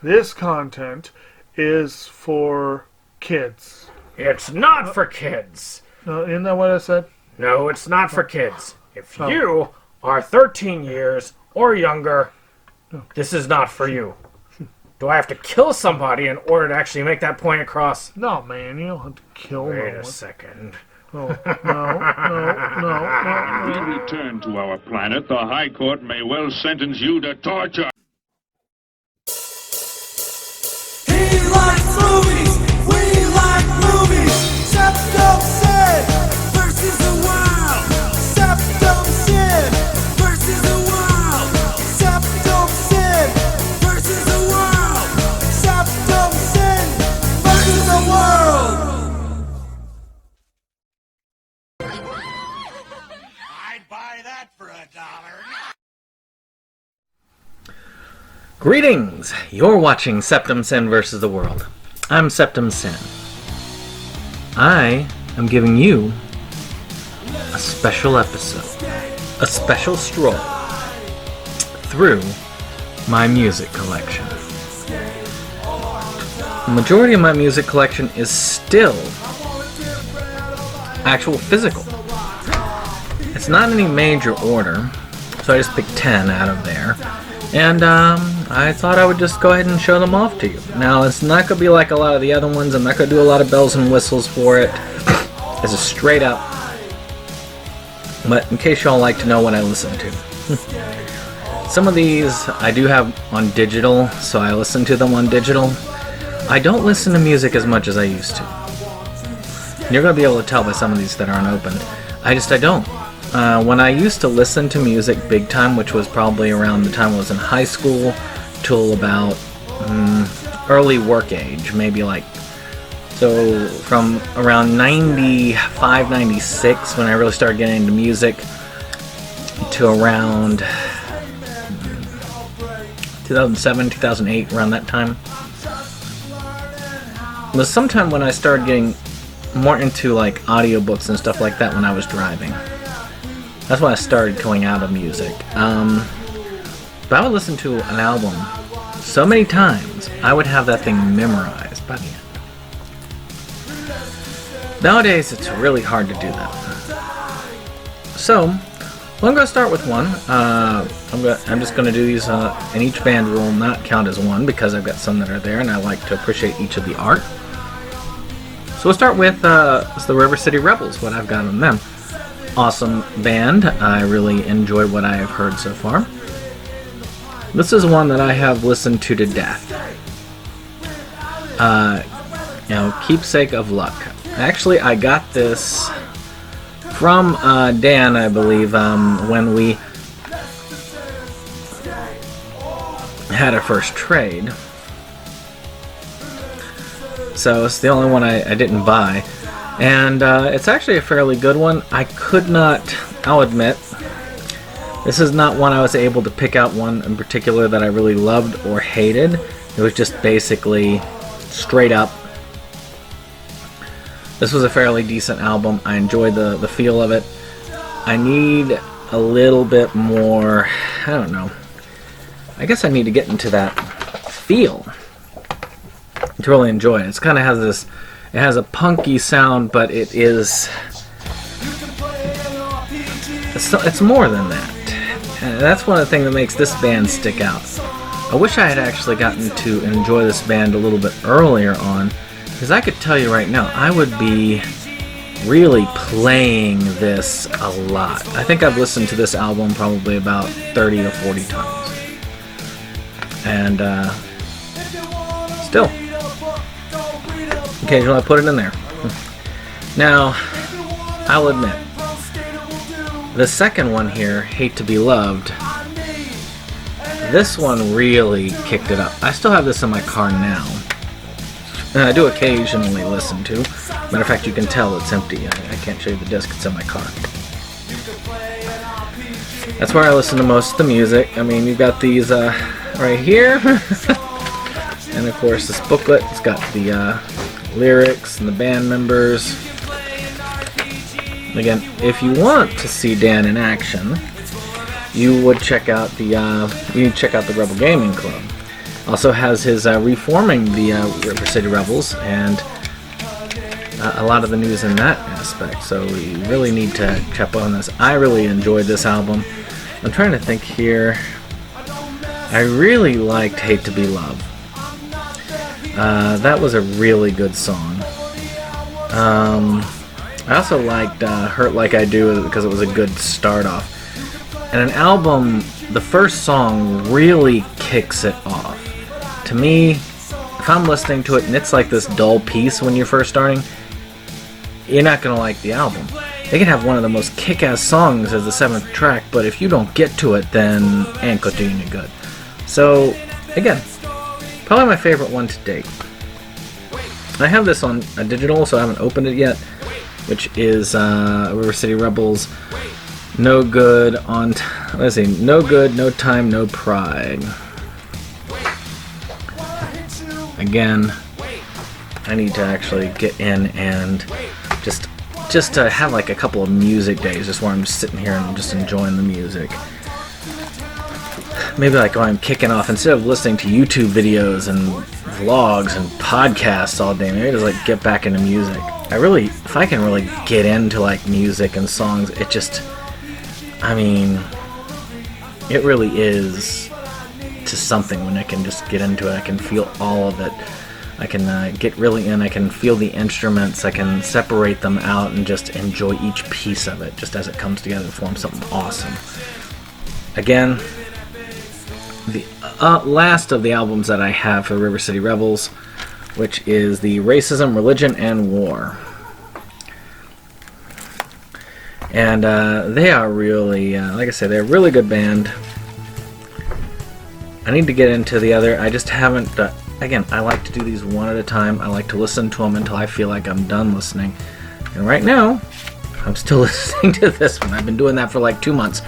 This content is for kids. It's not for kids. Isn't that what I said? No, it's not for kids. If you are 13 years or younger, this is not for you. Do I have to kill somebody in order to actually make that point across? No, man, you don't have to kill Wait no a one. second. Oh, no. When we return to our planet, the High Court may well sentence you to torture. He likes movies, we like movies. Septum Sin versus the world. Septum Sin versus the world. Septum Sin versus the world. Septum Sin versus the world. I'd buy that for $1. Greetings! You're watching Septum Sin vs. the World. I'm Septum Sin. I am giving you a special episode, a special stroll through my music collection. The majority of my music collection is still actual physical. It's not in any major order, so I just picked 10 out of there. And I thought I would just go ahead and show them off to you. Now, it's not going to be like a lot of the other ones. I'm not going to do a lot of bells and whistles for it. It's a straight up. But in case y'all like to know what I listen to. Some of these I do have on digital, so I listen to them on digital. I don't listen to music as much as I used to. You're going to be able to tell by some of these that aren't opened. I don't. When I used to listen to music big time, which was probably around the time I was in high school till about early work age, maybe so from around 95, 96 when I really started getting into music to around 2007, 2008, around that time. It was sometime when I started getting more into audiobooks and stuff like that when I was driving. That's when I started going out of music. But I would listen to an album so many times, I would have that thing memorized by the end. Nowadays, it's really hard to do that. So, I'm going to start with one. I'm just going to do these, and each band will not count as one because I've got some that are there, and I like to appreciate each of the art. So we'll start with the River City Rebels, what I've got on them. Awesome band. I really enjoy what I have heard so far. This is one that I have listened to death. Keepsake of Luck. Actually, I got this from Dan, I believe, when we had our first trade. So it's the only one I didn't buy. And it's actually a fairly good one. I'll admit, this is not one I was able to pick out one in particular that I really loved or hated. It was just basically straight up. This was a fairly decent album. I enjoyed the feel of it. I need a little bit more, I don't know. I guess I need to get into that feel to really enjoy it. It kind of has this. It has a punky sound, but it's more than that. And that's one of the things that makes this band stick out. I wish I had actually gotten to enjoy this band a little bit earlier on, because I could tell you right now, I would be really playing this a lot. I think I've listened to this album probably about 30 or 40 times. And still. Occasionally I put it in there. Now, I'll admit, the second one here, Hate to Be Loved, this one really kicked it up. I still have this in my car now. And I do occasionally listen to. Matter of fact, you can tell it's empty. I can't show you the disc, it's in my car. That's where I listen to most of the music. I mean, you've got these right here. And of course, this booklet, it's got the lyrics and the band members. Again, if you want to see Dan in action, you would check out the Rebel Gaming Club. Also has his reforming the River City Rebels and a lot of the news in that aspect. So we really need to check on this. I really enjoyed this album. I'm trying to think here. I really liked Hate to Be Loved. That was a really good song. I also liked Hurt Like I Do because it was a good start off. And an album, the first song really kicks it off. To me, if I'm listening to it and it's like this dull piece when you're first starting, you're not going to like the album. They can have one of the most kick-ass songs as the 7th track, but if you don't get to it, then ain't gonna do you any good. So, again, probably my favorite one to date. I have this on a digital, so I haven't opened it yet, which is River City Rebels. No good on. Let's see. No good, no time, no pride. Again, I need to actually get in and just to have like a couple of music days, just where I'm just sitting here and just enjoying the music. Maybe like when I'm kicking off, instead of listening to YouTube videos and vlogs and podcasts all day, maybe just like get back into music. If I can really get into like music and songs, it just, I mean, it really is to something when I can just get into it. I can feel all of it. I can get really in, I can feel the instruments, I can separate them out and just enjoy each piece of it, just as it comes together to form something awesome. Again, the last of the albums that I have for River City Rebels, which is the Racism, Religion, and War. And they are really, like I said, they're a really good band. I need to get into the other, I just haven't... Again, I like to do these one at a time. I like to listen to them until I feel like I'm done listening. And right now, I'm still listening to this one. I've been doing that for like 2 months.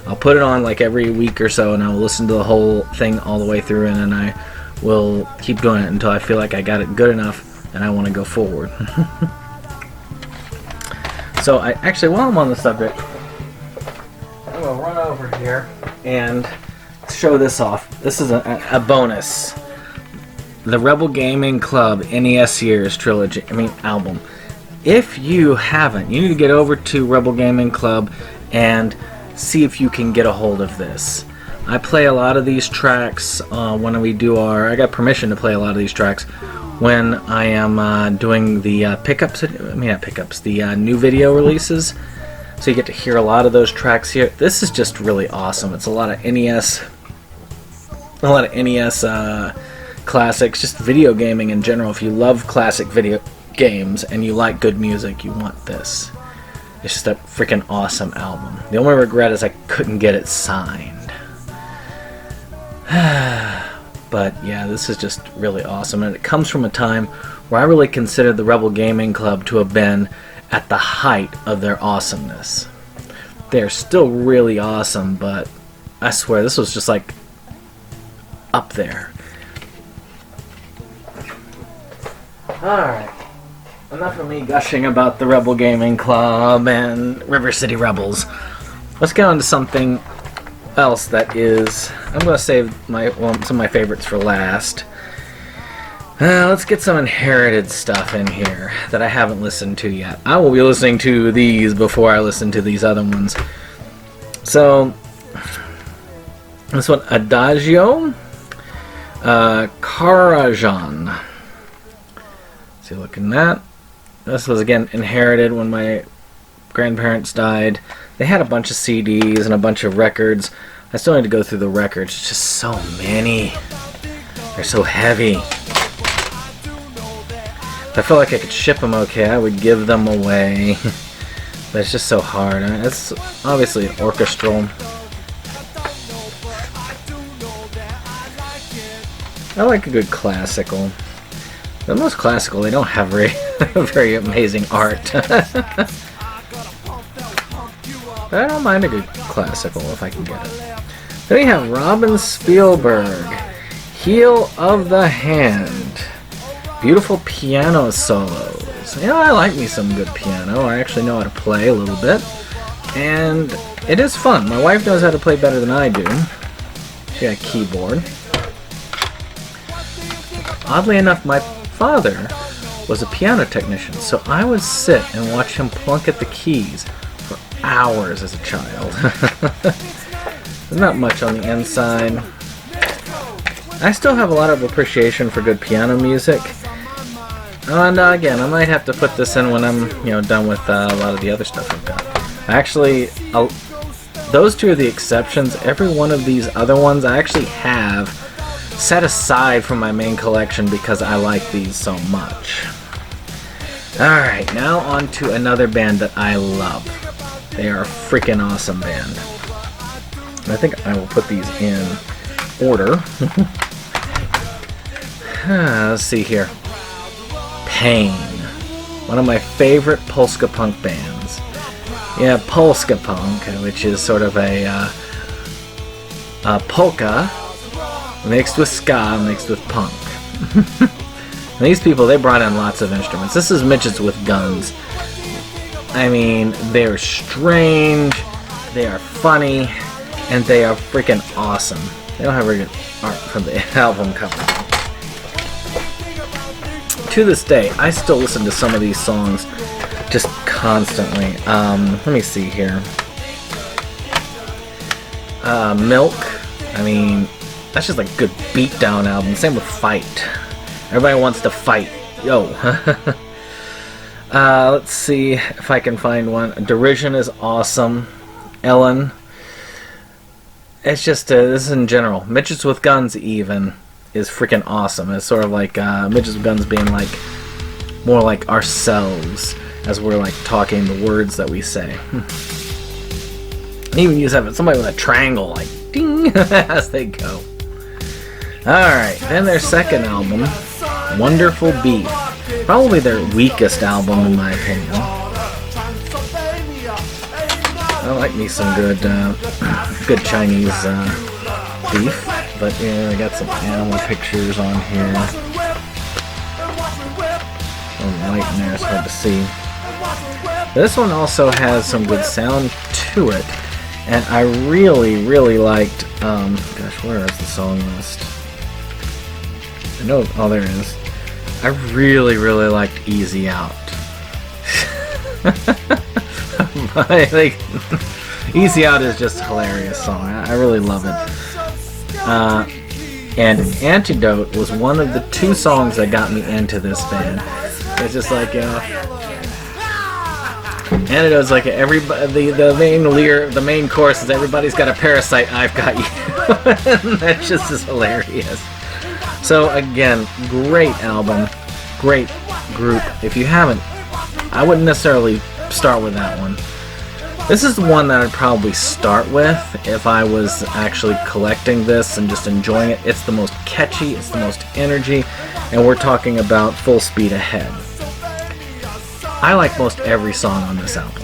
I'll put it on like every week or so, and I will listen to the whole thing all the way through, and then I will keep doing it until I feel like I got it good enough and I want to go forward. So, while I'm on the subject, I'm going to run over here and show this off. This is a bonus. The Rebel Gaming Club NES Years Trilogy, album. If you haven't, you need to get over to Rebel Gaming Club and see if you can get a hold of this. I play a lot of these tracks when we do I got permission to play a lot of these tracks when I am doing the the new video releases. So you get to hear a lot of those tracks here. This is just really awesome. It's a lot of NES classics, just video gaming in general. If you love classic video games and you like good music, you want this. It's just a freaking awesome album. The only regret is I couldn't get it signed. But yeah, this is just really awesome, and it comes from a time where I really consider the Rebel Gaming Club to have been at the height of their awesomeness. They're still really awesome, but I swear this was just like up there. Alright, enough of me gushing about the Rebel Gaming Club and River City Rebels. Let's get on to something else that is... I'm going to save some of my favorites for last. Let's get some inherited stuff in here that I haven't listened to yet. I will be listening to these before I listen to these other ones. So, this one, Adagio Karajan. See, look at that. This was again inherited when my grandparents died. They had a bunch of CDs and a bunch of records. I still need to go through the records. It's just so many. They're so heavy. If I felt like I could ship them okay, I would give them away. But it's just so hard. It's obviously an orchestral. I like a good classical. But most classical, they don't have very amazing art. But I don't mind a good classical if I can get it. Then we have Robin Spielberg, Heel of the Hand. Beautiful piano solos. You know, I like me some good piano. I actually know how to play a little bit. And it is fun. My wife knows how to play better than I do. She got a keyboard. Oddly enough, my father was a piano technician, so I would sit and watch him plunk at the keys for hours as a child. There's not much on the inside. I still have a lot of appreciation for good piano music. And again, I might have to put this in when I'm, done with a lot of the other stuff I've got. Actually, those two are the exceptions. Every one of these other ones I actually have set aside from my main collection because I like these so much. Alright, now on to another band that I love. They are a freaking awesome band. I think I will put these in order. Let's see here. Pain. One of my favorite polska punk bands. Yeah, polska punk, which is sort of a polka mixed with ska, mixed with punk. These people, they brought in lots of instruments. This is Midgets with Guns. I mean, they're strange, they are funny, and they are freaking awesome. They don't have very good art from the album cover. To this day, I still listen to some of these songs just constantly. Let me see here. Milk. I mean, that's just a good beatdown album. Same with Fight. Everybody wants to fight. Yo. Let's see if I can find one. Derision is awesome. Ellen. It's just, this is in general. Midgets with Guns, even, is freaking awesome. It's sort of like Midgets with Guns being like more like ourselves as we're like talking the words that we say. Even use somebody with a triangle, like ding, as they go. Alright, then their second album, Wonderful Beef. Probably their weakest album, in my opinion. I like me some good Chinese beef, but yeah, I got some animal pictures on here. A light in there, it's hard to see. This one also has some good sound to it, and I really, really liked. Gosh, where is the song list? I know. Oh, there it is. I really, really liked Easy Out. Easy Out is just a hilarious song. I really love it. And Antidote was one of the two songs that got me into this band. It's just like, Antidote's like everybody. The main chorus is everybody's got a parasite. I've got you. That just is hilarious. So again, great album, great group. If you haven't, I wouldn't necessarily start with that one. This is the one that I'd probably start with if I was actually collecting this and just enjoying it. It's the most catchy, it's the most energy, and we're talking about Full Speed Ahead. I like most every song on this album.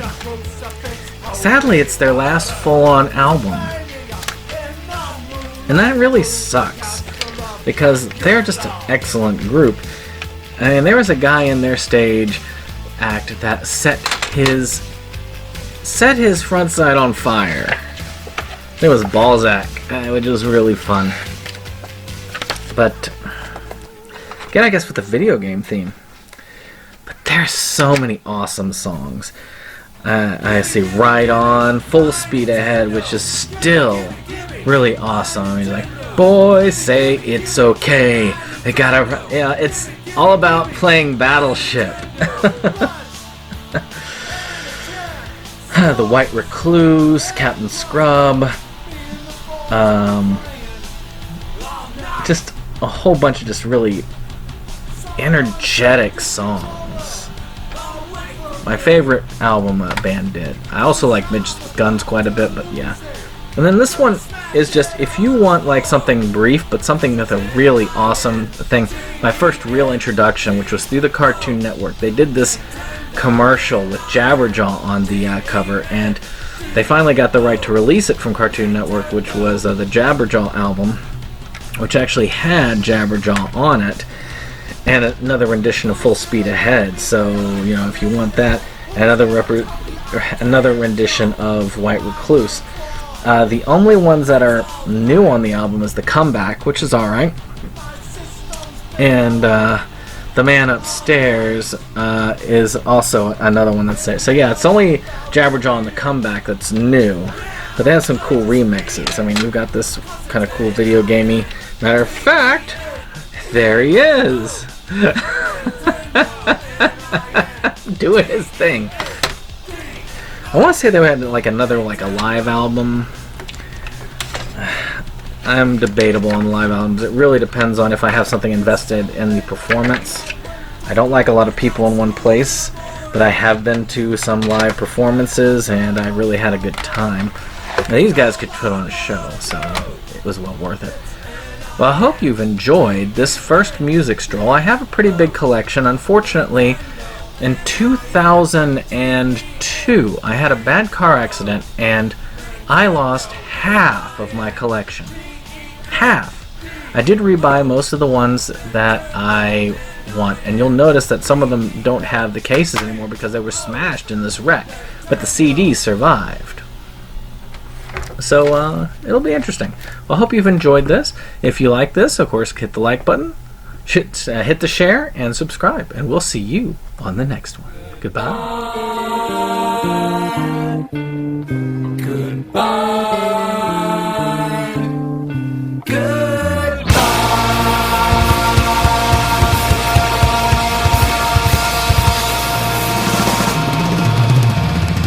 Sadly, it's their last full-on album. And that really sucks, because they're just an excellent group. And there was a guy in their stage act that set his front side on fire. It was Balzac, which was really fun. But again, I guess with the video game theme. But there's so many awesome songs. I see Ride On, Full Speed Ahead, which is still really awesome. He's like, boys say it's okay. They gotta, it's all about playing Battleship. The White Recluse, Captain Scrub, just a whole bunch of just really energetic songs. My favorite album band did. I also like Midgets with Guns quite a bit, but yeah. And then this one is just, if you want like something brief, but something with a really awesome thing, my first real introduction, which was through the Cartoon Network. They did this commercial with Jabberjaw on the cover, and they finally got the right to release it from Cartoon Network, which was the Jabberjaw album, which actually had Jabberjaw on it, and another rendition of Full Speed Ahead. So, you know, if you want that, another rendition of White Recluse. The only ones that are new on the album is The Comeback, which is alright. And the man upstairs is also another one that's there. So yeah, it's only Jabberjaw and the Comeback that's new. But they have some cool remixes. I mean, we've got this kind of cool video gamey. Matter of fact, there he is. Doing his thing. I want to say they had like another like a live album. I'm debatable on live albums. It really depends on if I have something invested in the performance. I don't like a lot of people in one place, but I have been to some live performances and I really had a good time. Now, these guys could put on a show, so it was well worth it. Well, I hope you've enjoyed this first music stroll. I have a pretty big collection. Unfortunately, in 2002, I had a bad car accident and I lost half of my collection. Half. I did rebuy most of the ones that I want, and you'll notice that some of them don't have the cases anymore because they were smashed in this wreck, but the CDs survived. So it'll be interesting. Well, I hope you've enjoyed this. If you like this, of course, hit the like button, hit the share, and subscribe. And we'll see you on the next one. Goodbye. Goodbye.